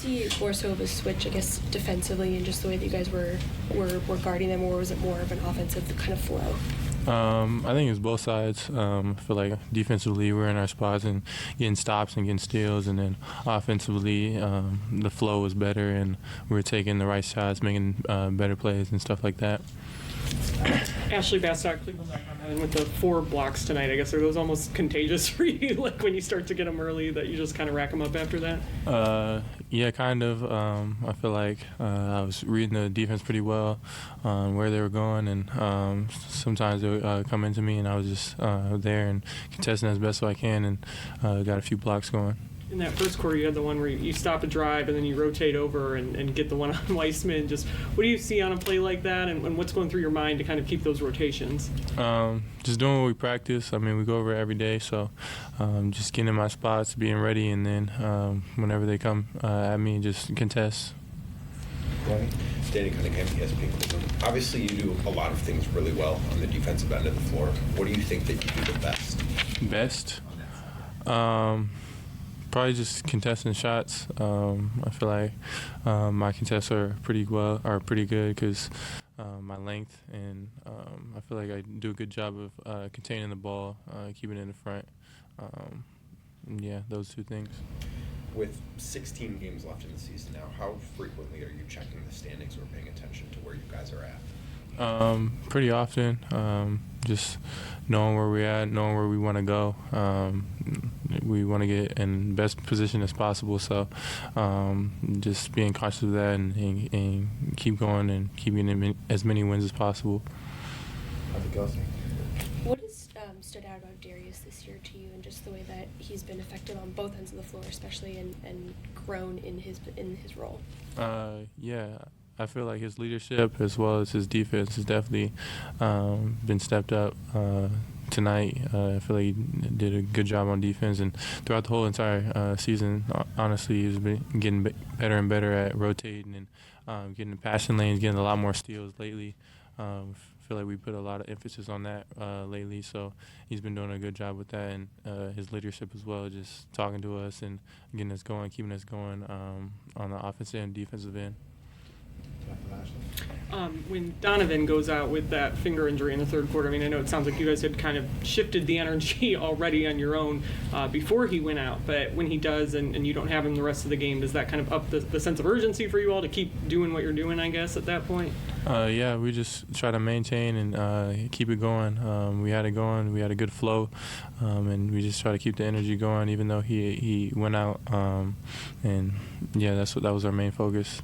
see more so of a switch, I guess, defensively and just the way that you guys were guarding them, or was it more of an offensive kind of flow? I think it's both sides. I feel like defensively we're in our spots and getting stops and getting steals, and then offensively the flow was better and we were taking the right shots, making better plays and stuff like that. Ashley Bastock, Cleveland.com, with the 4 blocks tonight. I guess are those almost contagious for you? Like when you start to get them early, that you just kind of rack them up after that? Yeah, kind of. I feel like I was reading the defense pretty well, where they were going, and sometimes they would come into me, and I was just there and contesting as best I can, and got a few blocks going. In that first quarter, you had the one where you stop a drive and then you rotate over and get the one on Weissman. Just what do you see on a play like that, and what's going through your mind to kind of keep those rotations? Just doing what we practice. I mean, we go over it every day, so just getting in my spots, being ready, and then whenever they come at me, just contest. Danny Cunningham, ESPN Cleveland. Obviously, you do a lot of things really well on the defensive end of the floor. What do you think that you do the best? Best? Probably just contesting shots. I feel like my contests are pretty good because my length, and I feel like I do a good job of containing the ball, keeping it in the front. Yeah, those two things. With 16 games left in the season now, how frequently are you checking the standings or paying attention to where you guys are at? Pretty often. Just knowing where we're at, knowing where we want to go. We want to get in the best position as possible, so just being conscious of that and keep going and keeping as many wins as possible. What has stood out about Darius this year to you, and just the way that he's been effective on both ends of the floor, especially and grown in his role? Yeah. I feel like his leadership as well as his defense has definitely been stepped up tonight. I feel like he did a good job on defense, and throughout the whole entire season, honestly, he's been getting better and better at rotating and getting the passing lanes, getting a lot more steals lately. I feel like we put a lot of emphasis on that lately, so he's been doing a good job with that, and his leadership as well, just talking to us and getting us going, keeping us going on the offensive and defensive end. When Donovan goes out with that finger injury in the third quarter, I mean, I know it sounds like you guys had kind of shifted the energy already on your own before he went out, but when he does and you don't have him the rest of the game, does that kind of up the sense of urgency for you all to keep doing what you're doing, I guess, at that point? Yeah, we just try to maintain and keep it going. We had it going. We had a good flow, and we just try to keep the energy going even though he went out. And, yeah, that was our main focus.